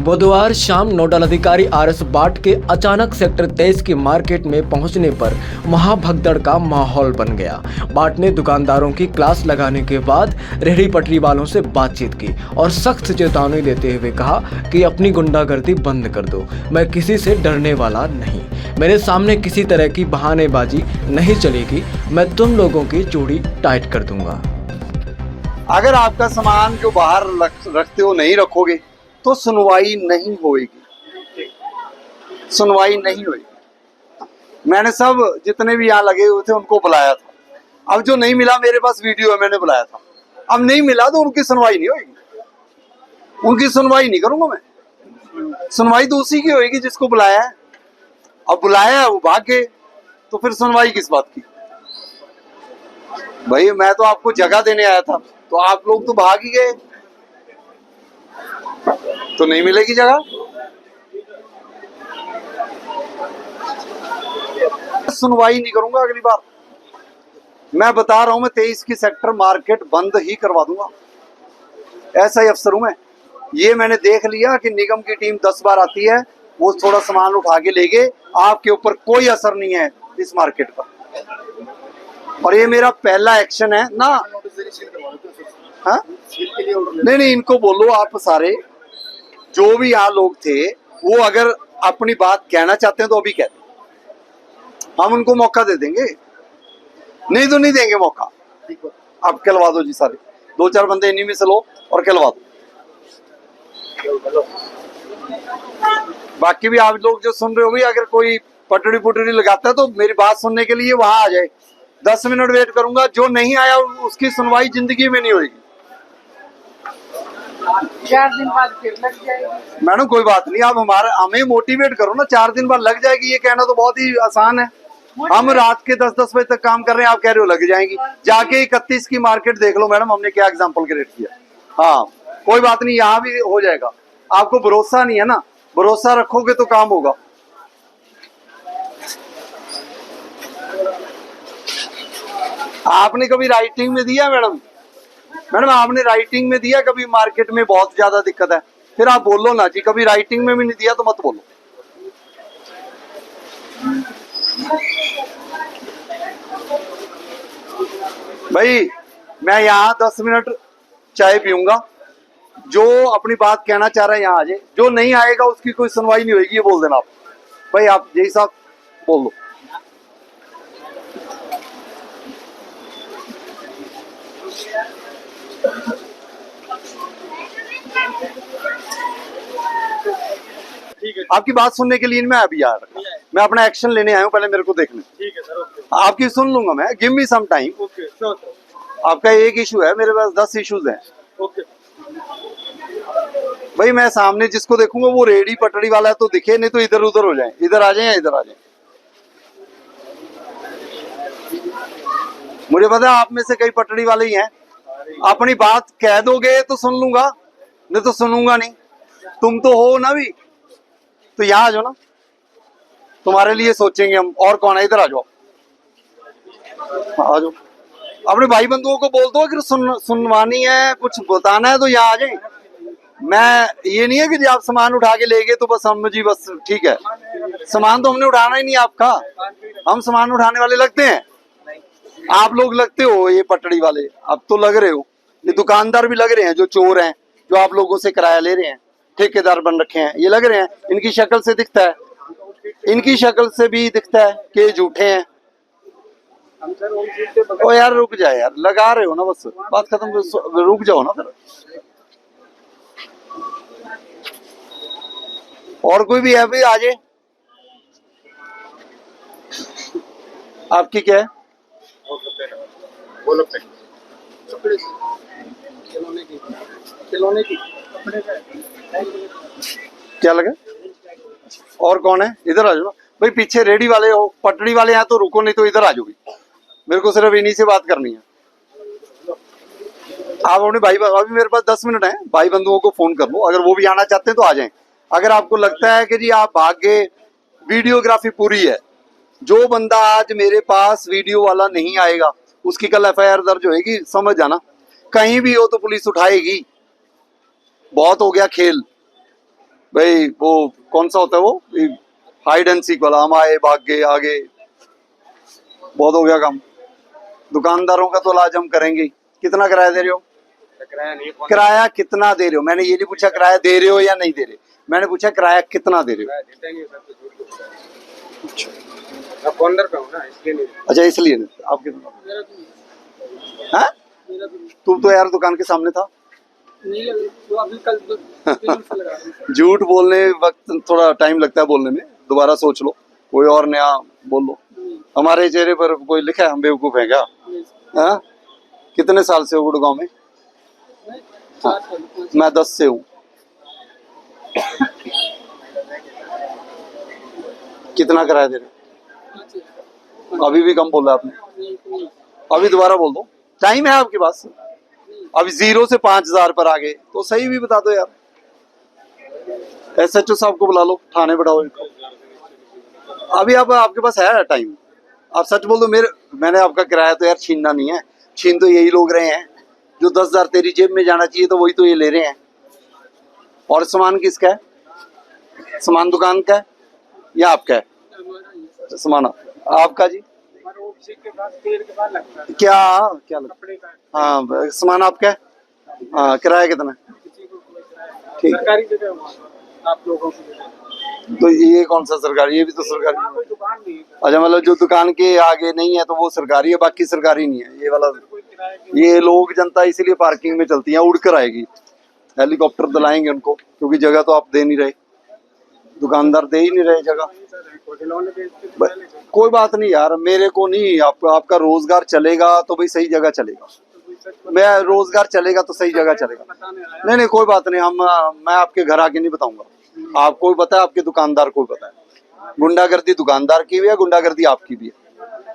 बुधवार शाम नोडल अधिकारी आर.एस. बाट के अचानक सेक्टर 23 की मार्केट में पहुंचने पर महाभगदड़ का माहौल बन गया। बाट ने दुकानदारों की क्लास लगाने के बाद रेहड़ी पटरी वालों से बातचीत की और सख्त चेतावनी देते हुए कहा कि अपनी गुंडागर्दी बंद कर दो, मैं किसी से डरने वाला नहीं, मेरे सामने किसी तरह की बहानेबाजी नहीं चलेगी, मैं तुम लोगों की चूड़ी टाइट कर दूंगा। अगर आपका सामान जो बाहर रखते हो नहीं रखोगे तो सुनवाई नहीं होएगी, सुनवाई नहीं होएगी। मैंने सब जितने भी यहाँ लगे हुए थे उनको बुलाया था। अब जो नहीं मिला, मेरे पास वीडियो है, मैंने बुलाया था। अब नहीं मिला तो उनकी सुनवाई नहीं होगी, उनकी सुनवाई नहीं करूंगा मैं। सुनवाई तो उसी की होगी जिसको बुलाया है। अब बुलाया है वो भाग गए तो फिर सुनवाई किस बात की? भाई मैं तो आपको जगह देने आया था, तो आप लोग तो भाग ही गए, तो नहीं मिलेगी जगह। सुनवाई नहीं करूंगा अगली बार। मैं बता रहा हूं, मैं 23 की सेक्टर मार्केट बंद ही करवा दूंगा। ऐसा ही अफसर हूं मैं। ये मैंने देख लिया कि निगम की टीम 10 बार आती है, वो थोड़ा सामान उठा के ले गए, आपके ऊपर कोई असर नहीं है इस मार्केट का। और ये मेरा पहला एक्शन है ना। हाँ? नहीं, इनको बोलो आप सारे जो भी यहाँ लोग थे, वो अगर अपनी बात कहना चाहते हैं तो अभी कहते, हम उनको मौका दे देंगे, नहीं तो नहीं देंगे मौका। आप कहलवा दो जी, सारे 2-4 बंदे इन्हीं में से लो और कहलवा दो। बाकी भी आप लोग जो सुन रहे हो भी, अगर कोई पटड़ी पुटड़ी लगाता है तो मेरी बात सुनने के लिए वहां आ जाए। 10 मिनट वेट करूंगा, जो नहीं आया उसकी सुनवाई जिंदगी में नहीं होगी। 4 दिन बाद फिर लग जाएगी। मैडम कोई बात नहीं, आप हमें मोटिवेट करो ना। 4 दिन बाद लग जाएगी, ये कहना तो बहुत ही आसान है। हम रात के 10-10 बजे तक काम कर रहे हैं, आप कह रहे हो लग जाएंगी। जाके 31 की मार्केट देख लो मैडम, हमने क्या एग्जांपल क्रिएट किया। हाँ कोई बात नहीं, यहाँ भी हो जाएगा। आपको भरोसा नहीं है ना, भरोसा रखोगे तो काम होगा। आपने कभी राइटिंग में दिया मैडम? मैडम आपने राइटिंग में दिया कभी मार्केट में बहुत ज्यादा दिक्कत है? फिर आप बोलो ना जी, कभी राइटिंग में भी नहीं दिया तो मत बोलो। भाई मैं यहाँ 10 मिनट चाय पीऊंगा, जो अपनी बात कहना चाह रहा है यहाँ आ जाए, जो नहीं आएगा उसकी कोई सुनवाई नहीं होगी, ये बोल देना आप। भाई आप यही साहब बोल दो। आपकी बात सुनने के लिए मैं अभी आ रहा हूँ, मैं अपना एक्शन लेने आया हूँ, पहले मेरे को देखने। ठीक है सर, ओके। आपकी सुन लूंगा मैं, give me some time. Okay sure sir. आपका एक इशू है, मेरे पास 10 इश्यूज हैं। ओके भाई मैं सामने जिसको देखूंगा वो रेडी पटड़ी वाला है तो दिखे, नहीं तो इधर उधर हो जाए, इधर आ जाए या इधर आ जाए। मुझे पता है आप में से कई पटड़ी वाले ही हैं। अपनी बात कह दोगे तो सुन लूंगा, नहीं तो सुनूंगा नहीं। तुम तो हो ना भी, तो यहाँ आ जाओ ना, तुम्हारे लिए सोचेंगे हम। और कौन है? इधर आ जाओ, आ जाओ। अपने भाई बंधुओं को बोल दो, अगर सुनवानी है, कुछ बताना है तो यहाँ आ जाए। मैं ये नहीं है कि आप सामान उठा के ले गए तो बस हम जी बस ठीक है। सामान तो हमने उठाना ही नहीं आपका, हम सामान उठाने वाले लगते हैं? आप लोग लगते हो ये पटड़ी वाले, अब तो लग रहे हो। ये दुकानदार भी लग रहे हैं जो चोर हैं, जो आप लोगों से किराया ले रहे हैं, ठेकेदार बन रखे हैं, ये लग रहे हैं। इनकी शक्ल से दिखता है, इनकी शक्ल से भी दिखता है कि झूठे हैं। ओ यार रुक जाए यार, लगा रहे हो ना, बस बात खत्म, रुक जाओ ना फिर। और कोई भी है भी आ जाए। आपकी क्या है? बोलो खिलौने की क्या लगा? और कौन है? इधर आ जाओ भाई, पीछे रेडी वाले हो, पटड़ी वाले हैं तो रुको, नहीं तो इधर आ जाओ। मेरे को सिर्फ इन्हीं से बात करनी है। आप अपने भाई, अभी मेरे पास 10 मिनट है, भाई बंधुओं को फोन कर लो, अगर वो भी आना चाहते हैं तो आ जाएं। अगर आपको लगता है कि जी आप भाग गए, वीडियोग्राफी पूरी है, जो बंदा आज मेरे पास वीडियो वाला नहीं आएगा उसकी कल FIR दर्ज होएगी, समझ जाना। कहीं भी हो तो पुलिस उठाएगी। बहुत हो गया खेल। भाई वो कौन सा होता है वो हाइड एंड सीक वाला, हम आए भाग गए आगे, बहुत हो गया काम। दुकानदारों का तो इलाज हम करेंगे ही। कितना किराया दे रहे हो? किराया नहीं, किराया कितना दे रहे हो? मैंने ये नहीं पूछा किराया दे रहे हो या नहीं दे रहे, मैंने पूछा किराया कितना दे रहे हो। देते नहीं सर, तो झूठ बोल रहे हैं। मैं कॉर्नर पे हूँ ना, इसलिए नहीं। अच्छा इसलिए नहीं। आप कितना? मेरा भी नहीं, हाँ मेरा भी नहीं। तुम तो यार दुकान के सामने था। नहीं लगे तो अभी कल 3 दिन से लगा रही हूँ। झूठ बोलने वक्त थोड़ा टाइम लगता है बोलने में, दोबारा सोच लो, कोई और नया बोल लो। नहीं, हमारे चेहरे पर कोई लिखा है हम बेवकूफ है क्या? नहीं, हाँ? कितने साल से हो गुड़गांव में? नहीं, 4 साल 5 मैं 10 से हूँ। कितना किराया दे रहे हो? अभी भी कम बोला आपने, नहीं, अभी दोबारा बोल दो, टाइम है आपके पास। अभी 0 से 5,000 पर आ गए तो सही भी बता दो यार। SHO साहब को बुला लो, थाने बढ़ाओ इनको। अभी आप आपके पास है टाइम, आप सच बोल दो। मैंने आपका किराया तो यार छीनना नहीं है, छीन तो यही लोग रहे हैं जो 10,000 तेरी जेब में जाना चाहिए तो वही तो ये ले रहे हैं। और सामान किसका है? सामान दुकान का है या आपका है? सामान आपका जी। हमारे ऑफिस के पास पेड़ के पास लगता है क्या क्या लगता कपड़े का, है? हाँ सामान आपका है। हाँ किराया कितना है? किसी को कोई किराया ठीक। सरकारी जगह है वहाँ पर, आप लोगों को देते हैं। तो ये कौन सा सरकारी? ये भी तो सरकारी। वहाँ कोई दुकान नहीं है, अच्छा मतलब जो दुकान के आगे नहीं है तो वो सरकारी है, बाकी सरकारी नहीं है ये वाला। कोई किराया की ये लोग जनता इसीलिए पार्किंग में चलती है, उड़कर आएगी। हेलीकॉप्टर दिलाएंगे उनको, क्योंकि जगह तो आप दे नहीं रहे, दुकानदार दे ही नहीं रहे जगह। नहीं सर है, कोई खिलौने बेचते तो ब- पहले से। कोई बात नहीं यार, मेरे को नहीं, आपका रोजगार चलेगा तो भाई सही जगह चलेगा। तो कोई सच मैं रोजगार चलेगा तो सही जगह चलेगा। बताने आया। नहीं नहीं कोई बात नहीं, मैं आपके घर आके नहीं बताऊंगा। आपको भी पता है, आपके दुकानदार को भी पता है। गुंडागर्दी दुकानदार की भी है, गुंडागर्दी आपकी भी है।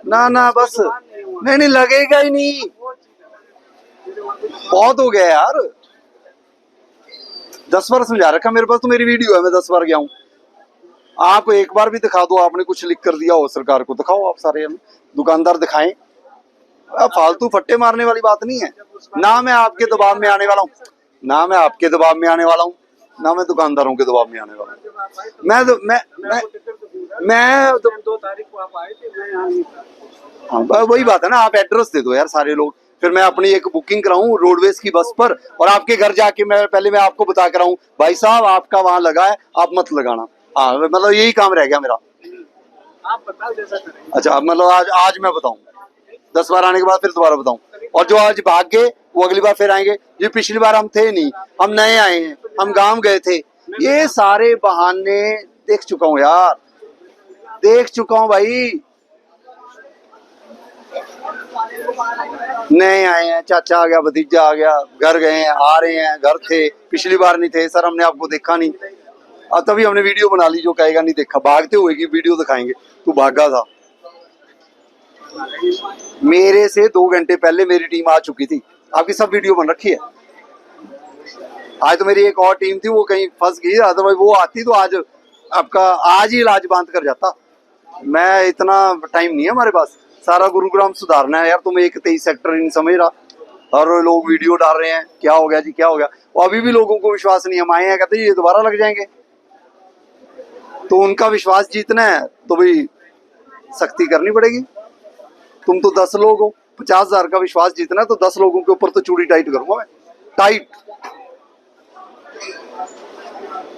ना ना बस नहीं नहीं लगेगा ही नहीं, बहुत हो गया यार। 10 बार समझा रखा, मेरे पास तो मेरी वीडियो है, मैं 10 बार गया हूँ। आप एक बार भी दिखा दो, आपने कुछ लिख कर दिया हो सरकार को, दिखाओ आप सारे दुकानदार दिखाएं। फालतू फट्टे मारने वाली बात नहीं है। ना मैं आपके दबाव में आने वाला हूँ, ना मैं आपके दबाव में आने वाला हूँ, ना मैं दुकानदारों के दबाव में आने वाला हूँ। मैं 2 तारीख को आप आए थे, मैं यहाँ नहीं था। हाँ, वही बात है ना, आप एड्रेस दे दो यार सारे लोग, फिर मैं अपनी एक बुकिंग कराऊं रोडवेज की बस पर, और आपके घर जाके मैं आपको बता कर आऊं भाई साहब आपका वहां लगा है, आप मत लगाना। हाँ मतलब यही काम रह गया मेरा। आप बताओ जैसा करें। अच्छा अब मतलब आज मैं बताऊं, 10 बार आने के बाद फिर दोबारा बताऊं, और जो आज भाग गए वो अगली बार फिर आएंगे, जी पिछली बार हम थे नहीं, हम नए आए हैं, हम गांव गए थे। ये सारे बहाने देख चुका हूँ यार, देख चुका हूँ भाई। नए आए हैं, चाचा आ गया, भतीजा आ गया, घर गए हैं, आ रहे हैं, घर थे, पिछली बार नहीं थे सर, हमने आपको देखा नहीं। अब तभी हमने वीडियो बना ली, जो कहेगा नहीं देखा, भागते हुए की वीडियो दिखाएंगे, तू भागा था। मेरे से 2 घंटे पहले मेरी टीम आ चुकी थी, आपकी सब वीडियो बन रखी है। आज तो मेरी एक और टीम थी, वो कहीं फंस गई, अदरवाइज वो आती तो आज ही इलाज बांध कर जाता। मैं इतना टाइम नहीं है हमारे पास, सारा गुरुग्राम सुधारना है यार। तुम एक 23 सेक्टर नहीं समझ रहा, और लोग वीडियो डाल रहे हैं, क्या हो गया जी क्या हो गया। वो अभी भी लोगों को विश्वास नहीं, हम आए हैं कहते ये दोबारा लग जाएंगे। तो उनका विश्वास जीतना है तो भाई सख्ती करनी पड़ेगी। तुम तो 10 लोग हो, 50,000 का विश्वास जीतना है तो 10 लोगों के ऊपर तो चूड़ी टाइट करूंगा मैं, टाइट।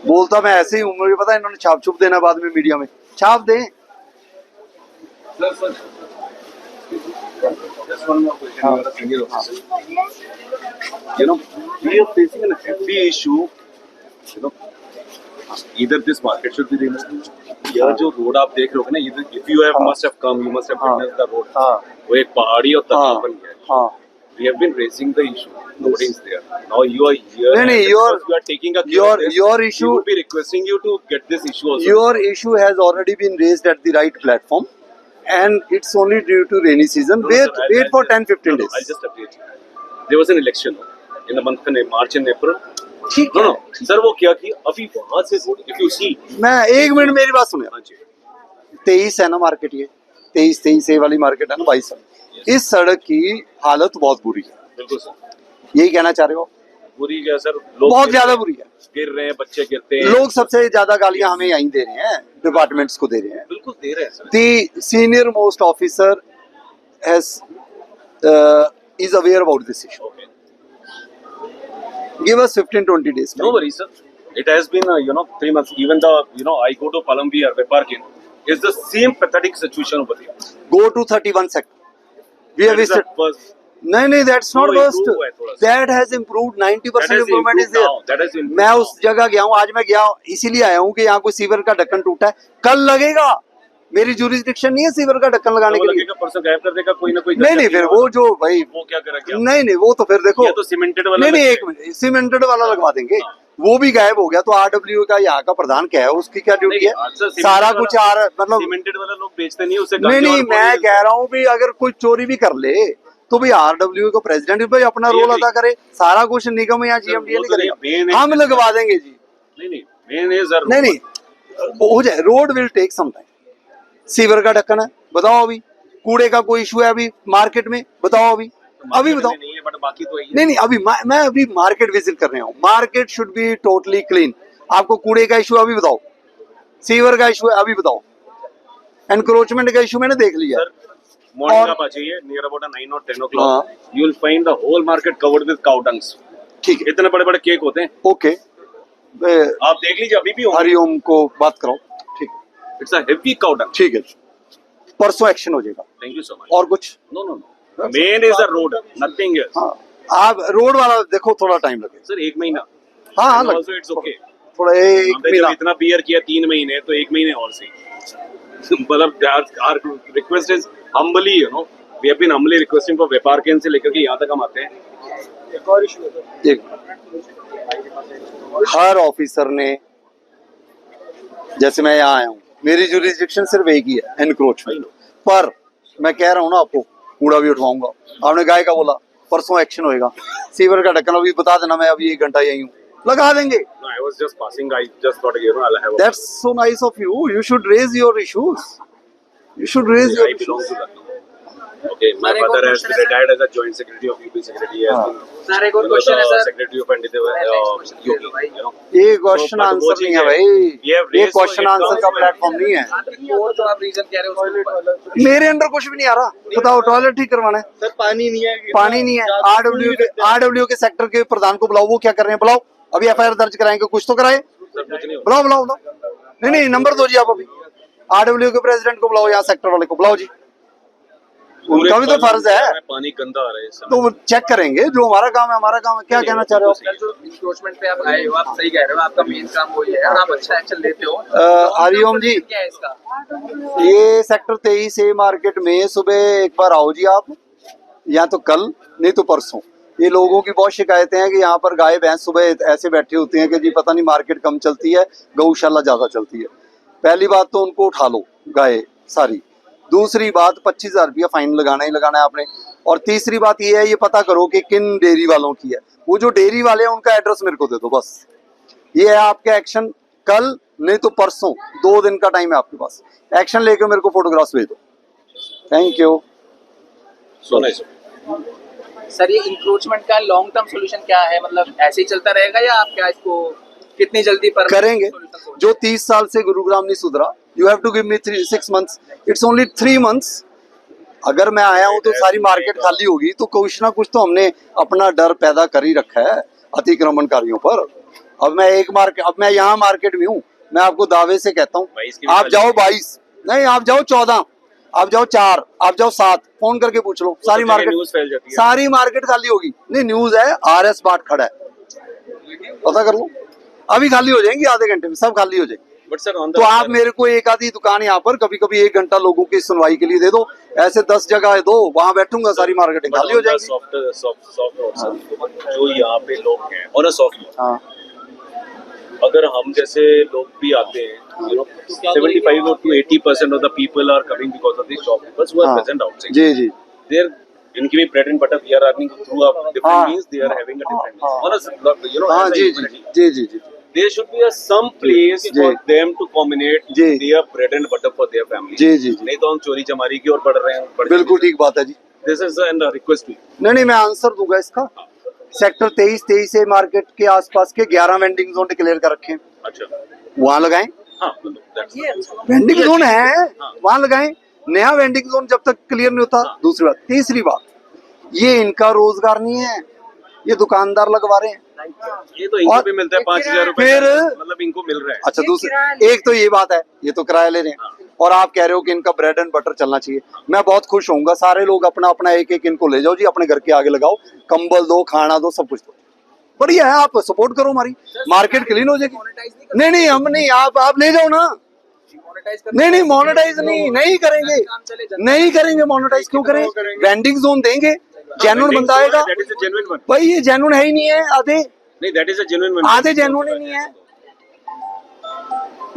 बोलता मैं ऐसे ही हूँ, मुझे पता है इन्होंने छाप छुप देना बाद में, मीडिया में छाप दें। Just one more question. You are a senior officer. You know, we are facing an heavy issue. You know, either this market should be removed. यह जो रोड आप देख रहे हो ना, if you have must have come, you must have witnessed the road. वो एक पहाड़ी और तख्ता बन गया है. हाँ We have been raising the issue. Nobody is there. Now you are here. नहीं, and you are- because you are taking a your We issue, would be requesting you to get this issue also. your issue has already been raised at the right platform, and it's only due to rainy season. No, sir, I'll Wait for just- 10-15 no, days. I'll just update you. There was an election in the month of March and April. ठीक No, है, no. Sir वो क्या कि अभी वहां से if you see. मैं 1 minute मेरी बात सुनिए। हाँ जी. 23 है ना मार्केट, ये 23 वाली मार्केट है ना 22। इस सड़क की हालत बहुत बुरी है, बिल्कुल सर. यही कहना चाह रहे हो? बुरी क्या सर, लोग बहुत गिर ज्यादा रहे हैं, बुरी है। गिर रहे हैं, बच्चे गिरते हैं, लोग सबसे ज्यादा गालियां हमें यहीं दे रहे हैं, डिपार्टमेंट्स को दे रहे हैं। बिल्कुल दे रहे हैं sir. The senior most officer has is aware about this issue. Okay. Give us 15-20 days time. No worries, sir. It has been, 3 months. Even the, I go to Palamvi or Veparkin. It's the same pathetic situation over there. Go to 31 sector. We have That is the visited. first. नहीं, that's not No, worst. improve है थोड़ा सा। That has improved. 90% That has improvement is improved there. now. That has improved मैं now. उस जगह गया हूँ, आज मैं गया इसीलिए आया हूँ कि यहाँ कोई सीवर का ढक्कन टूटा है, कल लगेगा। मेरी जुरिस्डिक्शन नहीं है सीवर का ढक्कन लगाने वो के लिए। लगेगा परसों गायब कर देगा कोई ना कोई। नहीं फिर वो जो भाई, वो क्या करेगा? नहीं वो तो फिर देखो, ये तो सीमेंटेड वाला नहीं लग एक मिनट, सीमेंटेड वाला लगवा देंगे। हाँ। वो भी गायब हो गया तो आरडब्ल्यू का यहाँ का प्रधान क्या है, उसकी क्या ड्यूटी है? सारा कुछ मतलब सीमेंटेड वाला लोग बेचते नहीं, उससे नहीं मैं कह रहा हूँ भी अगर कोई चोरी भी कर ले तो भाई आरडब्ल्यू को प्रेसिडेंट भाई अपना रोल अदा करे, सारा कुछ निगम या जीएमडी नहीं करेगा, हम लगवा देंगे जी। नहीं हो जाए, road will take some time. Sewer का ढक्कन है, बताओ अभी। कूड़े का कोई इशू है अभी मार्केट में, बताओ अभी बताओ। नहीं है, बट बाकी तो नहीं अभी मैं अभी मार्केट विजिट कर रहा हूँ। Market should be totally clean. आपको कूड़े का इशू अभी बताओ, सीवर का इशू है अभी बताओ, एनक्रोचमेंट का इशू मैंने देख लिया। मॉर्निंग आप आ जाइए, near about 9 or 10 o'clock, you will find the whole market covered with cow dungs. ठीक है, इतने बड़े बड़े केक होते हैं। ओके, आप देख लीजिए, अभी भी होंगे। हरिओम को बात करो, ठीक, it's a heavy cow dung. ठीक है, परसों एक्शन हो जाएगा। Thank you so much. और कुछ? No main is the road, nothing else. हाँ, आप रोड वाला देखो, थोड़ा टाइम लगेगा सर, 1 महीना। हाँ आल्सो इट्स ओके। थोड़ा एक हमने महीना जब इतना बियर किया 3 महीने, तो 1 महीने और सही। मतलब our request is humbly, we have been humbly requesting for वेपारकेन से लेकर के यहाँ तक हम आते हैं। एक और इशू है एक हर ऑफिसर ने, जैसे मैं यहाँ आया हूँ, मेरी जुरिस्डिक्शन सिर्फ एक ही है, एनक्रोचमेंट। पर मैं कह रहा हूँ ना आपको, कूड़ा भी उठवाऊंगा। आपने गाय का बोला, परसों एक्शन होएगा। सीवर का ढक्कन अभी बता देना, मैं अभी 1 घंटा यही हूँ, लगा देंगे। I was just passing. I just thought, I'll have a. That's so nice of you. You should raise your issues. You should raise your I belong issues. to that. Okay, my Sir, एक father और has question है, retired as a joint secretary of UP secretary. He has been, sir एक और question है sir. secretary of NDT, ये question answer नहीं है भाई, ये क्वेश्चन आंसर का प्लेटफॉर्म नहीं है। और जो आप रीजन कह रहे हो उसको मेरे अंदर कुछ भी नहीं आ रहा। बताओ, टॉयलेट ठीक करवाना है, सर पानी नहीं है, पानी नहीं है। आरडब्ल्यू के सेक्टर के प्रधान को बुलाओ, वो क्या कर रहे हैं बुलाओ। अभी एफआईआर दर्ज कराएंगे, कुछ तो कराए, बुलाओ। नहीं नंबर दो जी आप अभी। आरडब्ल्यू के प्रेसिडेंट को बुलाओ, यहाँ सेक्टर वाले को बुलाओ जी, उनका भी तो फर्ज है। पानी गंदा आ रहा है इस समय। तो वो चेक करेंगे, जो हमारा काम है। क्या कहना चाह रहे हो? सर जो इंक्रोचमेंट पे आप आए हो, आप सही कह रहे हो, आपका मेन काम वही है और आप अच्छा एक्शन लेते हो। हरिओम जी, क्या है इसका? ये सेक्टर 23 ए मार्केट में सुबह एक बार आओ जी आप, या तो कल नहीं तो परसों। ये लोगों की बहुत शिकायतें हैं कि यहाँ पर गाय भैंस सुबह ऐसे बैठी होती हैं कि जी पता नहीं मार्केट कम चलती है, गौशाला ज्यादा चलती है। पहली बात तो उनको उठा लो गाय सारी। दूसरी बात, 25,000 रुपया फाइन लगाना ही लगाना है आपने। और तीसरी बात ये है, ये पता करो कि किन डेयरी वालों की है। वो जो डेयरी वाले हैं उनका एड्रेस मेरे को दे दो बस। ये है आपका एक्शन, कल नहीं तो परसों, 2 दिन का टाइम है आपके पास। एक्शन लेके मेरे को फोटोग्राफ्स भेज दो। Thank you. So nice. Sir ये इंक्रोचमेंट का लॉन्ग टर्म सोल्यूशन क्या है? मतलब ऐसे ही चलता रहेगा या आप क्या इसको कितनी जल्दी पर करेंगे? जो 30 साल से गुरुग्राम नहीं सुधरा, you have to give me 6 months, it's only 3 months। अगर मैं आया हूँ तो सारी मार्केट खाली होगी, तो कुछ ना कुछ तो हमने अपना डर पैदा कर ही रखा है अतिक्रमणकारियों पर। अब मैं यहाँ मार्केट में हूँ, मैं आपको दावे से कहता हूँ, आप जाओ 22 नहीं, आप जाओ 14, आप जाओ 4, आप जाओ 7, फोन करके पूछ लो, सारी मार्केट न्यूज़ फैल जाती है। सारी मार्केट खाली होगी। नहीं न्यूज है, RS बाट खड़ा है, पता कर लो। अभी खाली हो जाएंगी, आधे घंटे में सब खाली हो जाएंगे। But sir, on the तो आप मेरे को एक आधी दुकान यहाँ पर कभी 1 घंटा लोगों की सुनवाई के लिए दे दो, ऐसे 10 जगह दो, वहाँ बैठूंगा, सारी मार्केटिंग खाली हो जाएगी। जो यहाँ पे लोग हैं और a soft note, हाँ अगर हम जैसे लोग भी आते हैं, 75 to 80% of the people are coming because of these shopkeepers who are हाँ, present outside. जी They're इनकी भी bread and butter we are earning through a different हाँ, means. They are having a different हाँ, means. On a, हाँ as a ji humanity, ji there should be some place ji, for them to comminate ji, their bread and butter for their family. जी नहीं तो हम चोरी चमारी की ओर बढ़ रहे हैं। बिल्कुल ठीक बात है जी। This is a request to you. नहीं मैं आंसर दूंगा इसका। सेक्टर 23 मार्केट के आसपास के 11 वेंडिंग जोन डिक्लेयर कर रखे हैं, अच्छा वहां लगाएं। हाँ that's- वेंडिंग जोन है वहां लगाएं, नया वेंडिंग जोन जब तक क्लियर नहीं होता। दूसरी बात, तीसरी बात, ये इनका रोजगार नहीं है, ये दुकानदार लगवा रहे हैं। ये तो इनको और भी मिलता है 5,000 रुपए, फिर- मतलब इनको मिल रहा है। अच्छा दूसरी एक तो ये बात है, ये तो किराया ले रहे हैं, और आप कह रहे हो कि इनका ब्रेड एंड बटर चलना चाहिए। मैं बहुत खुश होऊंगा, सारे लोग अपना अपना एक एक इनको ले जाओ जी, अपने घर के आगे लगाओ, कंबल दो, खाना दो, सब कुछ दो, बढ़िया है। आप सपोर्ट करो, हमारी मार्केट क्लीन हो जाएगी। नहीं नहीं, हम नहीं, आप ले जाओ ना। नहीं मोनेटाइज नहीं करेंगे, नहीं करेंगे मोनेटाइज, क्यों करें? वेंडिंग जोन देंगे, जेन्युइन बंदा आएगा। That is a genuine one. भाई ये जेन्युइन है ही नहीं है, आधे नहीं, that is a genuine one. आधे जेन्युइन ही नहीं है।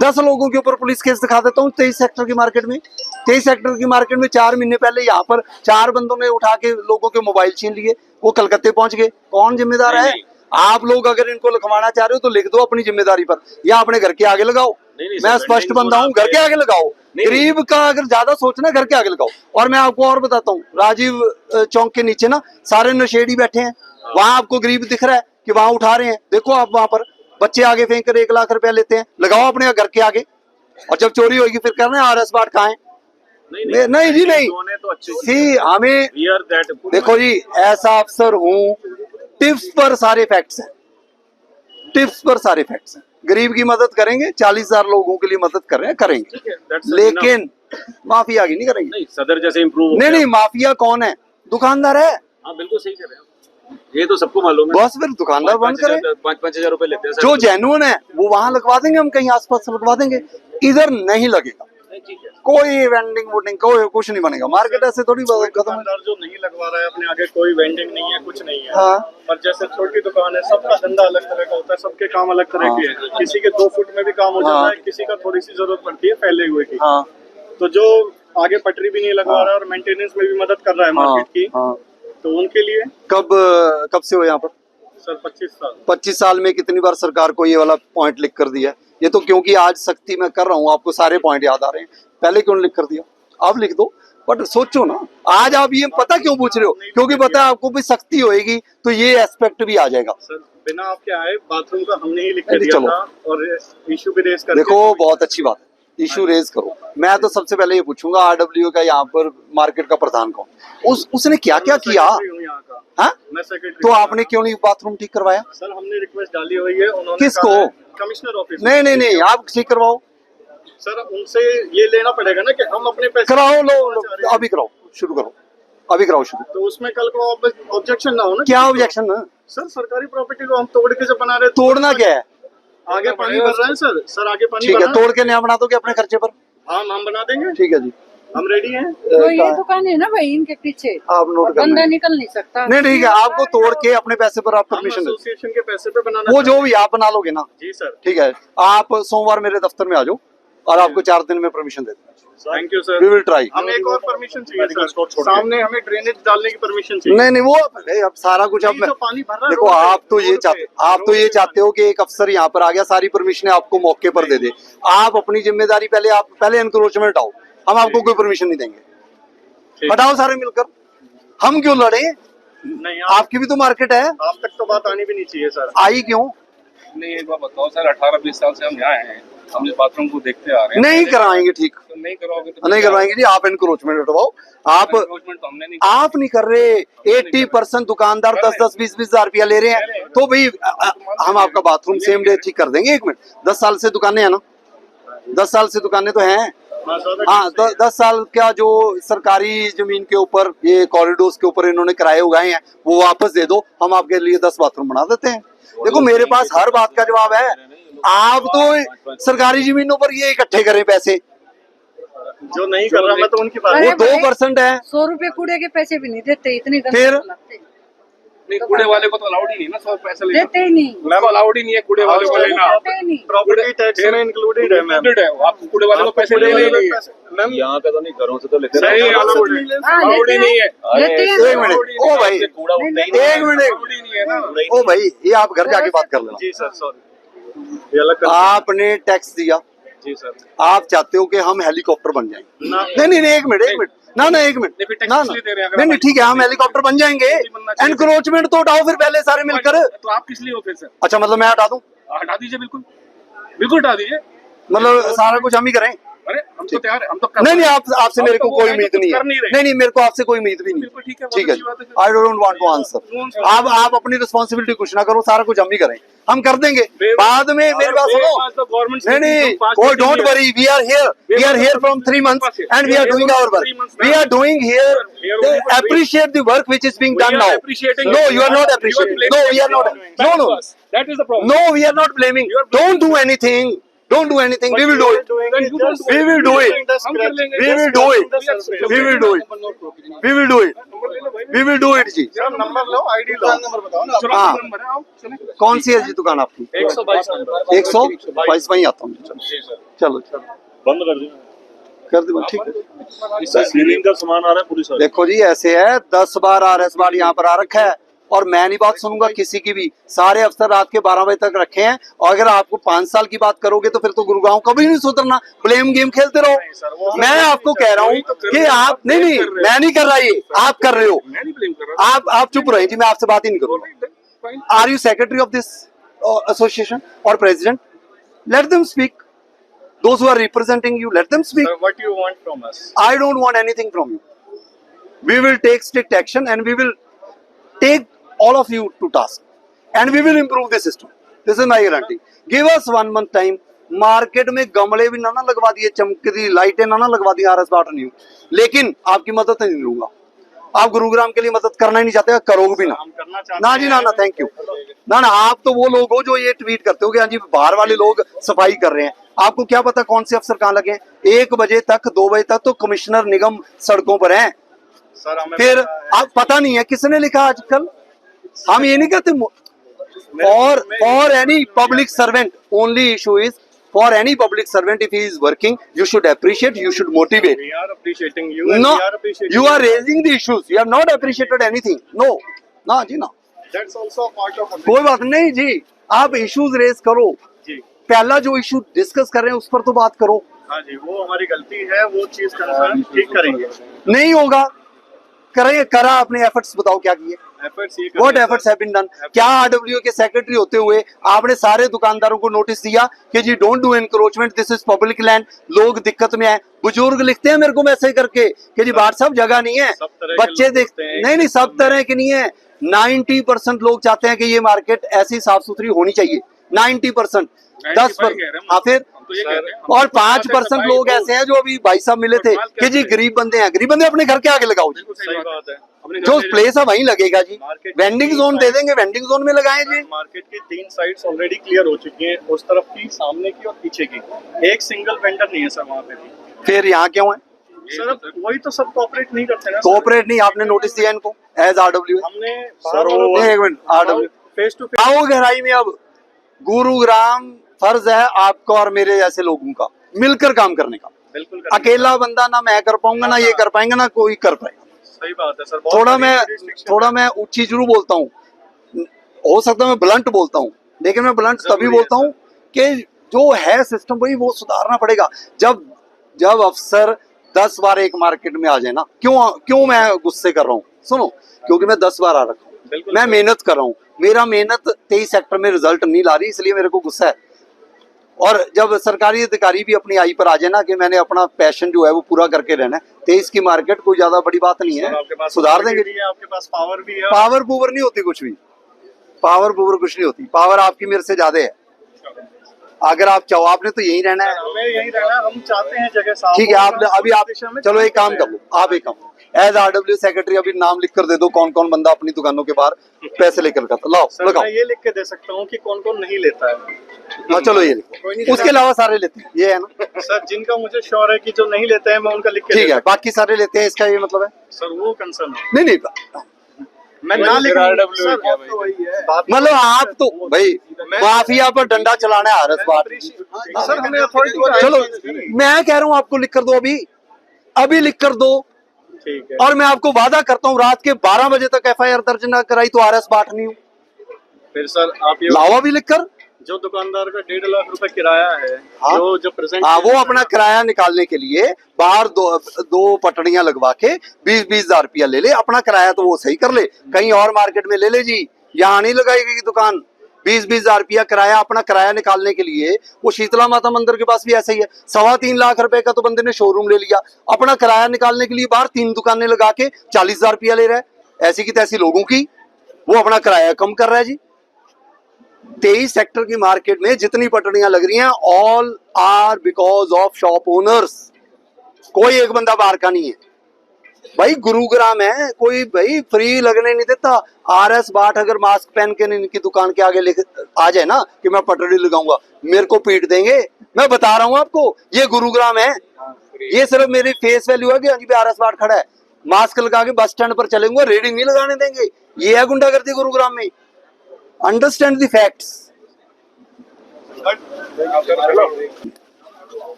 10 लोगों के ऊपर पुलिस केस दिखा देता हूँ 23 सेक्टर की मार्केट में। 23 सेक्टर की मार्केट में 4 महीने पहले यहाँ पर 4 बंदों ने उठा के लोगों के मोबाइल छीन लिए, वो कलकत्ते पहुंच गए। कौन जिम्मेदार है? नहीं। आप लोग अगर इनको लिखवाना चाह रहे हो तो लिख दो अपनी जिम्मेदारी पर, या अपने घर के आगे लगाओ। नहीं, मैं सर, स्पष्ट vending बंदा zone हूँ, घर के आगे लगाओ। नहीं। गरीब का अगर ज्यादा सोचना है, घर के आगे लगाओ। और मैं आपको और बताता हूँ, राजीव चौक के नीचे ना सारे नशेड़ी बैठे हैं, वहां आपको गरीब दिख रहा है कि वहां उठा रहे हैं। देखो आप वहां पर बच्चे आगे फेंक कर 1 लाख रुपया लेते हैं, लगाओ अपने घर के आगे। और जब चोरी होगी फिर करना है RS बाट कहाँ है? नहीं जी नहीं। Zone है तो अच्छे सी हमें We are that. देखो जी, ऐसा अफसर हूँ, टिप्स पर सारे फैक्ट्स हैं, टिप्स पर सारे फैक्ट्स हैं। गरीब की मदद करेंगे, 40,000 लोगों के लिए मदद कर रहे हैं, करेंगे, ठीक है, that's लेकिन माफिया की नहीं करेंगे। नहीं, सदर जैसे इम्प्रूव नहीं माफिया कौन है? दुकानदार है। हाँ बिल्कुल सही कह रहे हैं, ये तो सबको मालूम है। बस फिर दुकानदार बंद करें। 5,000 रुपए लेते हैं सर। जो जेन्युइन है वो वहां लगवा देंगे, हम कहीं आसपास लगवा देंगे, इधर नहीं लगेगा। नहीं, ठीक है। कोई वेंडिंग वोटिंग कोई कुछ नहीं बनेगा। मार्केट ऐसे थोड़ी खत्म है। दुकानदार जो नहीं लगवा रहा है अपने आगे, कोई वेंडिंग नहीं है, कुछ नहीं है। हाँ। और जैसे छोटी दुकान है, सबका धंधा अलग तरह का होता है, सबके काम अलग तरह के हैं। किसी के 2 फुट में भी काम हो जाता है, किसी का थोड़ी सी जरूरत पड़ती है फैले हुए की। हाँ तो जो आगे पटरी भी नहीं लगवा रहा है और मेंटेनेंस में भी मदद कर रहा है मार्केट की, हाँ। तो उनके लिए कब से हो यहाँ पर? सर 25 साल। 25 साल में कितनी बार सरकार को ये वाला पॉइंट लिख कर दिया? ये तो क्योंकि आज सख्ती में कर रहा हूँ, आपको सारे पॉइंट याद आ रहे हैं, पहले क्यों नहीं लिख कर दिया? आप लिख दो, बट सोचो ना। आज आप ये पता क्यों पूछ रहे हो? क्योंकि पता है आपको भी सख्ती होएगी तो ये एस्पेक्ट भी आ जाएगा। सर बिना आपके आए बाथरूम का हमने ही लिख कर नहीं, दिया चलो। था और इशू भी रेज कर देखो बहुत अच्छी बात है, इशू रेज करो। मैं तो सबसे पहले ये पूछूंगा, RWA का यहाँ पर मार्केट का प्रधान कौन? उसने क्या क्या किया? हाँ? मैं सेक्रेटरी। तो आपने क्यों नहीं बाथरूम ठीक करवाया? सर हमने रिक्वेस्ट डाली हुई है, उन्होंने किसको? कहा है, कमिश्नर ऑफिस। नहीं आप ठीक करवाओ। सर उनसे ये लेना पड़ेगा ना कि हम अपने पैसे कराओ, लो अभी कराओ, शुरू करो, अभी कराओ शुरू। तो उसमें कल को ऑब्जेक्शन ना हो ना। क्या ऑब्जेक्शन है? सर सरकारी प्रॉपर्टी को हम तोड़ के जब बना रहे हैं, तो तोड़ना क्या है? आगे पानी भर रहे हैं सर आगे पानी ठीक भर है, रहा है। तोड़ के नया बना दोगे अपने खर्चे पर? हम बना देंगे, ठीक है जी। हम रेडी हैं। तो ये दुकान है ना भाई, इनके पीछे आप नोट कर बंदा लें। निकल नहीं सकता। नहीं ठीक है, आपको तोड़ के अपने पैसे पर आप हम परमिशन दे, एसोसिएशन के पैसे पे बनाना वो जो भी आप बना लोगे ना। जी सर। ठीक है, आप सोमवार मेरे दफ्तर में आ जाओ और आपको 4 दिन में परमिशन दे देंगे। Thank you we sir. Will try. हमें एक और परमिशन चाहिए मेडिकल स्टोर सर, छोड़ के। सामने हमें ड्रेनेज डालने की परमिशन चाहिए। नहीं वो अब सारा कुछ अब नहीं, जो पानी भर रहा है देखो, रोड पे, आप तो ये रोड चाहते पे, आप तो रोड ये पे। चाहते हो कि एक अफसर यहाँ पर आ गया, सारी परमिशनें आपको मौके पर दे दे। आप अपनी जिम्मेदारी पहले एनक्रोचमेंट हटाओ, हम आपको कोई परमिशन नहीं देंगे। ठीक। हटाओ सारे मिलकर, हम क्यों लड़े? नहीं आपकी भी तो मार्केट है, आप तक तो बात आनी भी नहीं चाहिए सर। आई क्यों? नहीं एक बार बताओ सर, 18-20 साल से हम यहाँ हैं, हम इस बाथरूम को देखते आ रहे हैं। नहीं कराएंगे, ठीक तो नहीं कराओगे तो नहीं करवाएंगे जी। आप एनक्रोचमेंट हटवाओ। आप एनक्रोचमेंट तो हमने नहीं आप नहीं कर रहे। 80% दुकानदार 10-10, 20-20 हजार रुपया ले रहे हैं, तो भाई हम आपका बाथरूम सेम डे ठीक कर देंगे। 1 मिनट, 10 साल से दुकानें हैं ना, 10 साल से दुकानें तो हैं। हाँ, 10 साल का जो सरकारी जमीन के ऊपर ये कॉरिडोर्स के ऊपर इन्होंने किराए उगाए हैं, वो वापस दे दो, हम आपके लिए 10 बाथरूम बना देते हैं। देखो मेरे पास हर बात का जवाब है। आप तो सरकारी जमीनों पर ये इकट्ठे करें पैसे, जो नहीं कर रहा मैं तो उनकी बात। वो 2% है। 100 रुपए कूड़े के पैसे भी नहीं देते, इतने फिर? लगते नहीं, कूड़े वाले को तो अलाउड ही नहीं ना 100 पैसे लेना। देते ही नहीं, मैम अलाउड ही नहीं है कूड़े वाले को लेना। देते ही नहीं। प्रॉपर्टी टैक्स में इंक्लूडेड है मैम। Included है, आप कूड़े वाले को पैसे ले नहीं है। मैम यहाँ पे तो नहीं, घरों से तो लेते सही हैं। अलाउड है, हाँ, अलाउड ही लेते नहीं है। हैं, लेते हैं। एक मिनट, ओ भाई, कूड़ा उठता ही नहीं। 1 मिनट, अलाउड ही नहीं है ना। ओ भाई, ये आप घर जाके बात कर लेना। जी सर सॉरी, ये अलग कर। आपने टैक्स दिया, जी सर। आप चाहते हो कि हम हेलीकॉप्टर बन जाएं। ना। नहीं 1 मिनट, ना ना एक मिनट नहीं, फिर टैक्स ना ना इसलिए दे रहे हैं, अगर नहीं नहीं ठीक है हम हेलीकॉप्टर बन जाएंगे। बनना चाहिए। एनक्रोचमेंट तो उठाओ फिर पहले सारे मिलकर। तो आप किस लिए हो फिर सर? अच्छा मतलब मैं हटा दूं, हटा दीजिए, बिल्कुल बिल्कुल हटा दीजिए। मतलब सारा कुछ हम ही करें? अरे हम तो तैयार है, हम तो नहीं नहीं आप आपसे हम मेरे तो को वो कोई है जो उम्मीद कुछ नहीं है। कर नहीं रहे। नहीं नहीं मेरे को आपसे कोई उम्मीद भी नहीं। बिल्कुल ठीक है, बहुत ठीक है अच्छी बात है फिर। I don't want to answer. आप अपनी रिस्पॉन्सिबिलिटी कुछ ना करो, सारा कुछ हम ही करें, हम कर देंगे बाद में। मेरी बात सुनो, नहीं नहीं कोई don't worry, we are here from 3 months and we are doing our work, we are doing here, appreciate the work which is being done now. No you are not appreciating, no we are not, no no that is the problem. no we are not blaming, don't do anything, don't do anything, we will do it, we will do it, we will do it, we will do it, we will do it, we will do it जी। Number लो, ID लो, number बताओ ना। हाँ। Number है, आओ चलें। कौन सी है जी दुकान आपकी? 122 नंबर। 122 में ही आता हूँ। चलो चलो बंद कर दिया। कर दो ठीक है। इससे सीलिंग का सामान आ रहा है पूरी सारी। देखो जी ऐसे है 10 बार RS बार यहाँ पर आ रखा है और मैं नहीं बात सुनूंगा किसी की भी। सारे अफसर रात के 12 बजे तक रखे हैं और अगर आपको 5 साल की बात करोगे तो फिर तो गुरुगांव कभी नहीं सुधरना। ब्लेम गेम खेलते रहो। मैं आपको कह रहा हूँ कि आप नहीं नहीं मैं नहीं कर रहा, ये आप कर रहे हो। मैं नहीं ब्लेम कर रहा। आप चुप रहे जी, मैं आपसे बात ही नहीं करूंगा। Are you secretary of this association और president? Let them speak, those who are representing you, let them speak. Sir, what you want from us? I don't want anything from you. We will take strict action and we will take all of you to task and we will improve the system. This is my guarantee. Give us 1 month time. Market में गमले भी ना लगवा दिए, चमकती लाइटें ना लगवा दी RS बाट न्यू, लेकिन आपकी मदद नहीं लूंगा। आप गुरुग्राम के लिए मदद करना ही नहीं चाहते, करोगे भी ना। हम करना चाहते ना जी ना ना थैंक यू ना ना। आप तो वो लोग हो जो ये ट्वीट करते हो कि हाँ जी बाहर वाले लोग सफाई कर रहे हैं। आपको क्या पता कौन से अफसर कहाँ लगे हैं? 1 बजे तक 2 बजे तक तो कमिश्नर निगम सड़कों पर हैं। सर हमें फिर आप पता नहीं है किसने लिखा आजकल। हम ये नहीं कहते for any public servant, only issue is for any public servant if he is working you should appreciate, you should motivate. We are appreciating you and No, we are appreciating you are raising the issues, you have not appreciated anything. No, ना जी ना, That's also a part of कोई बात नहीं जी। आप issues raise करो, जी। पहला जो issue discuss कर रहे हैं उस पर तो बात करो। हाँ जी, वो हमारी गलती है, वो चीज कंसर्न ठीक करेंगे। नहीं होगा करेंगे, करा अपने एफर्ट्स बताओ क्या किए, एफर्ट्स ये what efforts have been done. क्या RWA के सेक्रेटरी होते हुए आपने सारे दुकानदारों को नोटिस दिया कि जी don't do encroachment, this is public land, लोग दिक्कत में आए। बुजुर्ग लिखते हैं मेरे को मैसेज करके कि जी बाट साहब जगह नहीं है, सब तरह के बच्चे लोग देख होते हैं। नहीं नहीं सब तरह के नहीं है। 90% लोग चाहते हैं कि ये मार्केट ऐसी साफ सुथरी होनी चाहिए। 90% 10%। हाँ फिर तो ये कहते हैं और 5% लोग ऐसे हैं जो अभी भाई साहब मिले थे कि जी गरीब बंदे हैं, गरीब बंदे अपने घर के आगे लगाओ जी, सही बात है। अपने जो घर से- प्लेस है वहीं लगेगा जी। मार्केट वेंडिंग जोन दे देंगे, वेंडिंग जोन में लगाएं जी। मार्केट की 3 साइड्स ऑलरेडी क्लियर हो चुकी हैं, उस तरफ की, सामने की और पीछे की। एक सिंगल वेंडर नहीं है सर वहाँ पे भी। फिर यहाँ क्यों है? सर वही तो सब कोऑपरेट नहीं करते ना। कोऑपरेट नहीं, आपने नोटिस दिया इनको एज RWA? हमने एक minute RWA face to face आओ गहराई में। अब गुरुग्राम फर्ज है आपका और मेरे जैसे लोगों का मिलकर काम करने का। बिल्कुल अकेला बंदा ना मैं कर पाऊंगा ना ये कर पाएंगे ना कोई कर पाएगा। सही बात है सर। थोड़ा मैं ऊंची जरूर बोलता हूँ, हो सकता है मैं ब्लंट बोलता हूँ, लेकिन मैं ब्लंट तभी बोलता हूँ कि जो है सिस्टम वही वो सुधारना पड़ेगा। जब अफसर 10 बार एक मार्केट में आ जाए ना, क्यों मैं गुस्से कर रहा हूँ? सुनो, क्योंकि मैं 10 बार आ रखा हूँ, मैं मेहनत कर रहा हूँ, मेरा मेहनत 23 सेक्टर में रिजल्ट नहीं ला रही, इसलिए मेरे को गुस्सा है। और जब सरकारी अधिकारी भी अपनी आई पर आ जाए ना कि मैंने अपना पैशन जो है वो पूरा करके रहना है, 23 की मार्केट कोई ज्यादा बड़ी बात नहीं है, सुधार देंगे। आपके पास पावर भी है। पावर पूवर नहीं होती कुछ भी, पावर पूवर कुछ नहीं होती, पावर आपकी मेरे से ज्यादा है। अगर आप चाहो, आपने तो यही रहना है। हमें यही रहना, हम चाहते हैं जगह साफ। ठीक है, आपने अभी आप चलो एक काम कर लो, आप एक काम एज RWA सेक्रेटरी अभी नाम लिख कर दे दो कौन कौन बंदा अपनी दुकानों के बाहर पैसे लेकर खाता। लाओ सर लगाओ। मैं ये लिख के दे सकता हूँ कि कौन कौन नहीं लेता है। हाँ चलो ये लिखो, उसके अलावा सारे लेते हैं, ये है ना? सर जिनका मुझे श्योर है कि जो नहीं लेते हैं मैं उनका लिख के ठीक है, बाकी सारे लेते हैं, इसका ये मतलब है? सर वो कंसर्न है। नहीं नहीं मैं ना लिख सर बात तो वही है। मतलब आप तो भाई माफिया पर डंडा चलाना है RS बात। सर हमें अथॉरिटी। चलो मैं कह रहा हूँ आपको लिख कर दो, अभी लिख कर दो। ठीक है। और मैं आपको वादा करता हूँ रात के 12 बजे तक FIR दर्ज ना कराई तो RS बाट नहीं हूँ। फिर सर आप ये लाओ अभी लिख कर, जो दुकानदार का 1.5 लाख रुपए किराया है, हाँ? जो प्रेजेंट हाँ, वो अपना किराया निकालने के लिए बाहर दो पटड़ियां लगवा के 20-20 हजार रुपया ले ले, अपना किराया तो वो सही कर ले, कहीं और मार्केट में ले ले जी, यहाँ नहीं लगाएगी दुकान। 20-20 हजार रुपया किराया, अपना किराया निकालने के लिए। वो शीतला माता मंदिर के पास भी ऐसा ही है, 3.25 लाख रुपए का तो बंदे ने शोरूम ले लिया, अपना किराया निकालने के लिए बाहर 3 दुकानें लगा के 40 हजार रुपया ले रहा है। ऐसी की तैसी लोगों की, वो अपना किराया कम कर रहा है जी। 23 सेक्टर की मार्केट में जितनी पटड़ियां लग रही हैं, all are because of shop owners. कोई एक बंदा बाहर का नहीं है भाई। गुरुग्राम है, कोई भाई फ्री लगने नहीं देता। RS बाट अगर मास्क पहन के इनकी दुकान के आगे लेके आ जाए ना कि मैं पटड़ी लगाऊंगा, मेरे को पीट देंगे। मैं बता रहा हूं आपको, ये गुरुग्राम है। ये सिर्फ मेरी फेस वैल्यू है कि हाँ जी RS बाट खड़ा है, मास्क लगा के बस स्टैंड पर चलेंगे, रेडी नहीं लगाने देंगे। ये है गुंडागर्दी गुरुग्राम में। Understand the facts.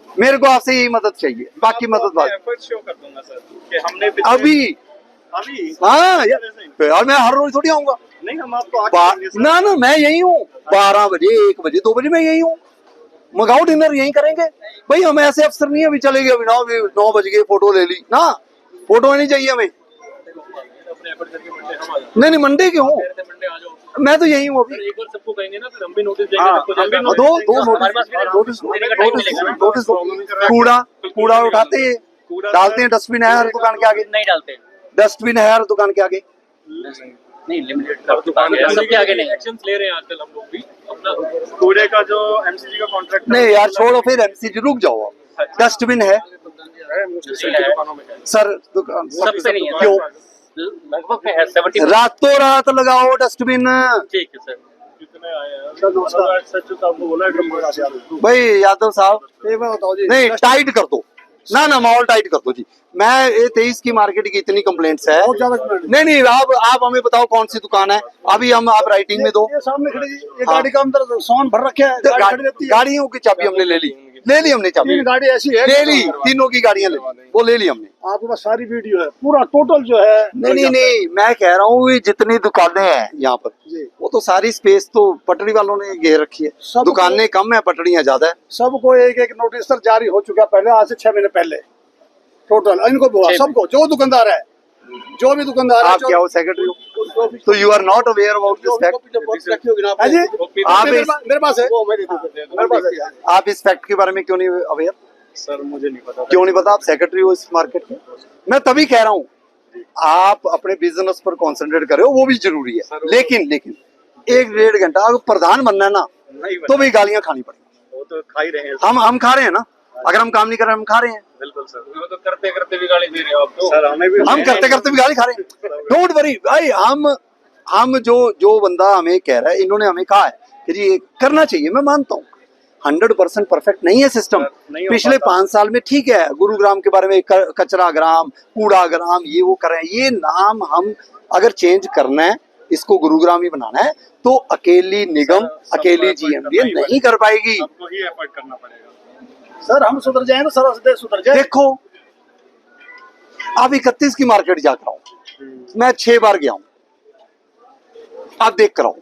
मेरे को आपसे यही मदद चाहिए, बाकी मदद बाद एफर्ट शो कर दूंगा सर कि हमने अभी। हाँ यार, मैं हर रोज थोड़ी आऊंगा। नहीं, हम आपको आके देंगे सर। ना मैं यही हूँ, 12 बजे 1 बजे 2 बजे मैं यही हूँ। मंगाओ डिनर यही करेंगे भाई। हम ऐसे अफसर नहीं है अभी चले गए, अभी 9 बज गए फोटो ले ली ना, फोटो नहीं चाहिए हमें। नहीं मंडे क्यों, मैं तो यही हूँ अभी। एक बार सबको कहेंगे ना, फिर हम भी नोटिस देंगे। नोटिस कूड़ा उठाते हैं, डालते हैं डस्टबिन है हर दुकान के आगे। नहीं डालते, डस्टबिन है हर दुकान के आगे। नहीं लिमिटेड दुकान है, सबके आगे नहीं। एक्शन ले रहे हैं आजकल हम लोग भी अपना कूड़े का जो MCG का कॉन्ट्रैक्ट। नहीं यार छोड़ो, फिर MCG रुक जाओ आप। डस्टबिन है सर दुकान सब पे नहीं है, क्यों? लगभग में है 70। रातों रात लगाओ डस्टबिन। ठीक है सर। कितने आए हैं सच आपको बोला है भाई यादव साहब, नहीं टाइट कर दो ना, माहौल टाइट कर दो जी। मैं ये 23 की मार्केट की इतनी कंप्लेंट्स है। नहीं आप हमें बताओ कौन सी दुकान है अभी। हम आप राइटिंग में दो। सामने खड़ी ये गाड़ी का अंदर सोन भर रखे है, गाड़ी खड़ी रहती है। गाड़ियों की चाबी हमने ले ली हमने चाबी। 3 गाड़ी ऐसी है, ले ली, तीनों की गाड़ियां ले ली, वो ले ली हमने। आपके पास सारी वीडियो है, पूरा टोटल जो है। नहीं मैं कह रहा हूँ जितनी दुकानें हैं यहाँ पर, वो तो सारी स्पेस तो पटड़ी वालों ने घेर रखी है। दुकानें कम है, पटड़ियां ज्यादा है। सबको एक नोटिस सर जारी हो चुका है पहले, आज से 6 महीने पहले टोटल इनको सबको, जो दुकानदार है, जो भी दुकानदार है। आप क्या हो, सेक्रेटरी हो? तो you are not aware about this fact. मेरे पास है। आप इस फैक्ट के बारे में क्यों नहीं अवेयर? सर मुझे नहीं पता। क्यों नहीं पता? आप सेक्रेटरी हो इस मार्केट के। मैं तभी कह रहा हूँ आप अपने बिजनेस पर कंसंट्रेट करो, वो भी जरूरी है। लेकिन 1-1.5 घंटा अगर प्रधान बनना है ना, तो भी गालियां खानी पड़ेगी। वो तो खा ही रहे हैं, हम खा रहे हैं ना। अगर हम काम नहीं कर रहे, हम खा रहे हैं। बिल्कुल सर। तो करते करते भी गाली दे रहे हो आप तो। सर हमें भी, हम करते करते भी गाली खा रहे हैं। डोंट वरी भाई, हम जो बंदा हमें कह रहा है, इन्होंने हमें कहा है कि जी करना चाहिए। मैं मानता हूँ 100% परफेक्ट नहीं है सिस्टम। पिछले 5 साल में ठीक है, गुरुग्राम के बारे में कचरा ग्राम, कूड़ा ग्राम, ये वो कर रहे हैं। ये नाम हम अगर चेंज करना है, इसको गुरुग्राम ही बनाना है, तो अकेली निगम, अकेली GMDA नहीं कर पाएगी। सबको ही एफर्ट करना पड़ेगा सर। हम सुधर जाए तो सारा देश सुधर जाए। देखो अब 31 की मार्केट जाकर आऊं, मैं 6 बार गया हूं, आप देख कर आओ।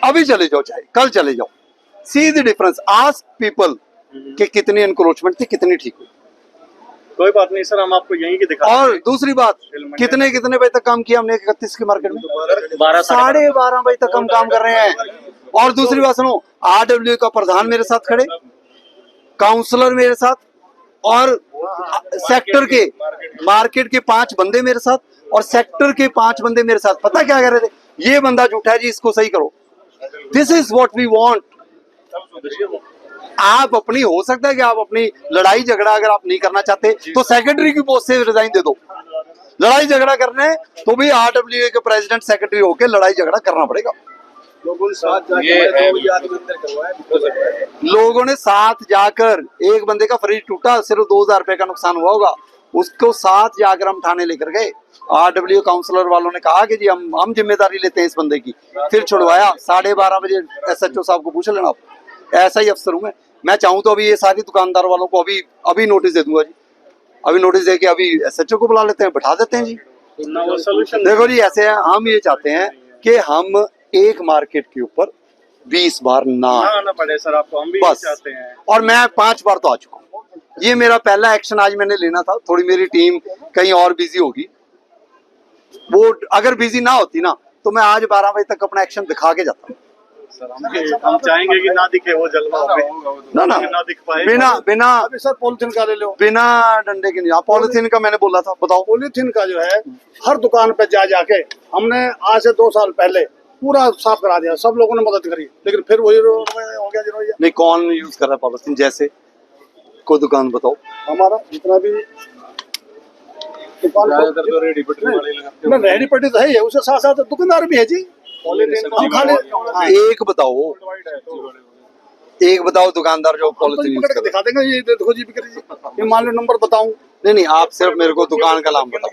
अभी चले जाओ, चाहे कल चले जाओ, see the difference. Ask people कि कितनी एनक्रोचमेंट थी, कितनी ठीक हुई। कोई बात नहीं सर, हम आपको यहीं की दिखा। और दूसरी बात, कितने बजे तक काम किया हमने 31 की मार्केट में? 12:30 बजे तक हम काम कर रहे हैं। और दूसरी बात सुनो, RW का प्रधान मेरे साथ खड़े, काउंसलर मेरे साथ, और सेक्टर के मार्केट के 5 बंदे मेरे साथ, और सेक्टर के 5 बंदे मेरे साथ। पता क्या कह रहे थे? ये बंदा झूठा है जी, इसको सही करो। This is what we want. आप अपनी, हो सकता है कि आप अपनी लड़ाई झगड़ा अगर आप नहीं करना चाहते तो सेक्रेटरी की पोस्ट से रिजाइन दे दो। लड़ाई झगड़ा करना है तो भी RWA के प्रेसिडेंट सेक्रेटरी होके लड़ाई झगड़ा करना पड़ेगा। लोगों ने साथ जाकर, एक बंदे का फ्रिज टूटा, सिर्फ 2000 रुपए का नुकसान हुआ होगा, उसको साथ जाकर हम थाने लेकर गए। RWA काउंसलर वालों ने कहा कि जी हम जिम्मेदारी लेते हैं इस बंदे की, फिर छुड़वाया। 12:30 बजे SHO साहब को पूछ लेना, आप ऐसा ही अफसर हूं मैं चाहूँ तो अभी ये सारी दुकानदार वालों को अभी नोटिस दे दूंगा जी। अभी नोटिस दे के अभी SHO को बुला लेते हैं, बैठा देते हैं जी। देखो जी, ऐसे है, हम ये चाहते हैं कि हम एक मार्केट के ऊपर 20 बार ना आए। आना पड़े सर आपको, हम भी बस। चाहते हैं। और मैं 5 बार तो आ चुका हूँ। ये मेरा पहला एक्शन आज मैंने लेना था। थोड़ी मेरी टीम कहीं और बिजी होगी, वो अगर बिजी ना होती ना तो मैं आज 12 बजे तक अपना एक्शन दिखा के जाता। सर हम चाहेंगे कि ना दिखे वो जलवा, ना दिख पाए। बिना अभी सर पॉलिथीन का ले लो, बिना डंडे के नहीं। पॉलिथीन का मैंने बोला था, बताओ। पॉलिथीन का जो है हर दुकान पे जाके हमने आज से 2 साल पहले पूरा साफ करा दिया, सब लोगों ने मदद करी, लेकिन फिर वही हो गया जो ये। नहीं, कौन यूज कर रहा है पॉलिथीन? जैसे कोई दुकान बताओ। हमारा जितना भी दुकान रेडी पट्टी तो है ही, उसके साथ साथ दुकानदार भी है जी। हम खाली एक बताओ दुकानदार जो पॉलिथीन यूज पकड़ के कर रहा दिखा देंगे, ये देखो जी बिक्री जी, ये मान लो नंबर बताऊं। नहीं, आप सिर्फ मेरे को दुकान का नाम बताओ,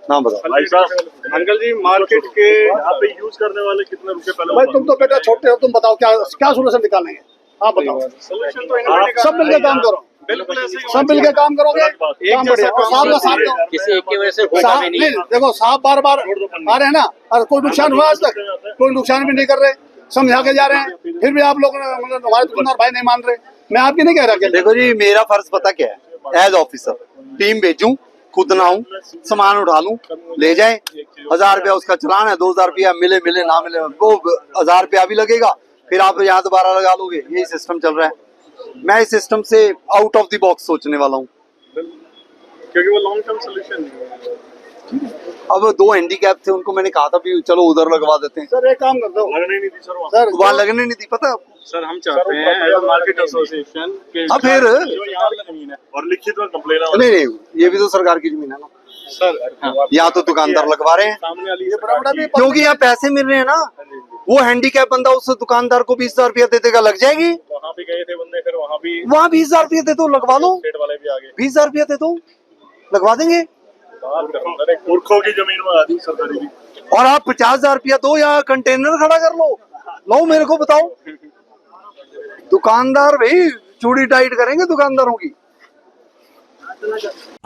नाम बताओ। भाई साहब, अंकल जी मार्केट के यहाँ पे यूज करने वाले कितने रुपए पहले? भाई तुम तो बेटा छोटे हो, तुम बताओ क्या सोल्यूशन निकालेंगे, आप बताओ। सोल्यूशन तो इन्होंने सब मिलकर काम करो, बिल्कुल ऐसे ही सब मिलकर काम करोगे, काम बढ़िया। और साहब का साथ दो, किसी एक की वजह से होगा साहब भी नहीं, देखो साहब बार बार आ रहे हैं ना, और कोई नुकसान हुआ आज तक? कोई नुकसान भी नहीं कर रहे, समझा के जा रहे हैं, फिर भी आप लोग मतलब हमारे दुकानदार भाई नहीं मान रहे। मैं आपकी नहीं कह रहा। देखो जी, मेरा फर्ज पता क्या है? एज ऑफिसर टीम भेजूं, खुद ना हूं, सामान उठा लूं, ले जाए। 1000 रुपया उसका चलान है, 2000 रुपया मिले ना मिले वो 1000 रुपया भी लगेगा, फिर आप यहाँ दोबारा लगा लोगे। यही सिस्टम चल रहा है। मैं इस सिस्टम से आउट ऑफ द बॉक्स सोचने वाला हूँ, क्योंकि वो लॉन्ग टर्म सोल्यूशन नहीं है। अब 2 हैंडीकैप थे, उनको मैंने कहा था भी चलो उधर लगवा देते हैं। सर एक काम कर दो, लगने नहीं दी सर वहाँ। सर वहाँ लगने नहीं दी, पता? सर हम चाहते हैं मार्केट एसोसिएशन के हाँ, फिर जो यहाँ की जमीन है और लिखित में कंप्लेन नहीं, ये भी तो सरकार की जमीन है ना सर। यहाँ तो दुकानदार लगवा रहे हैं, सामने वाली ये बड़ा बड़ा भी क्योंकि यहाँ पैसे मिल रहे हैं ना। वो हैंडीकैप बंदा उस दुकानदार को 20,000 रुपया दे देगा, लग जाएगी। वहाँ भी गए थे बंदे, फिर वहाँ भी 20,000 रुपया दे दो, लगवा लो। स्टेट वाले भी आ गए। 20,000 रुपया दे दो, लगवा देंगे। मूर्खों की जमीन में आती सरकारी भी। और आप 50,000 रुपया दो या कंटेनर खड़ा कर लो मेरे को बताओ। दुकानदार भाई चूड़ी टाइट करेंगे दुकानदारों की।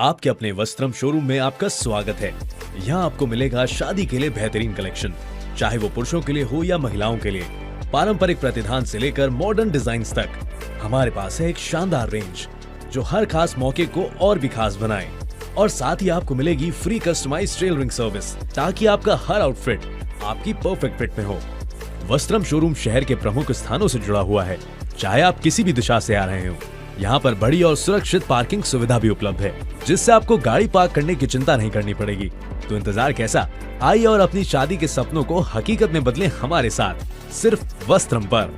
आपके अपने वस्त्रम शोरूम में आपका स्वागत है। यहाँ आपको मिलेगा शादी के लिए बेहतरीन कलेक्शन, चाहे वो पुरुषों के लिए हो या महिलाओं के लिए। पारंपरिक प्रतिधान से लेकर मॉडर्न डिजाइन तक हमारे पास है एक शानदार रेंज जो हर खास मौके को और भी खास बनाए। और साथ ही आपको मिलेगी फ्री कस्टमाइज्ड टेलरिंग सर्विस, ताकि आपका हर आउटफिट आपकी परफेक्ट फिट में हो। वस्त्रम शोरूम शहर के प्रमुख स्थानों से जुड़ा हुआ है, चाहे आप किसी भी दिशा से आ रहे हो। यहाँ पर बड़ी और सुरक्षित पार्किंग सुविधा भी उपलब्ध है, जिससे आपको गाड़ी पार्क करने की चिंता नहीं करनी पड़ेगी। तो इंतजार कैसा? आइए और अपनी शादी के सपनों को हकीकत में बदलें हमारे साथ, सिर्फ वस्त्रम पर।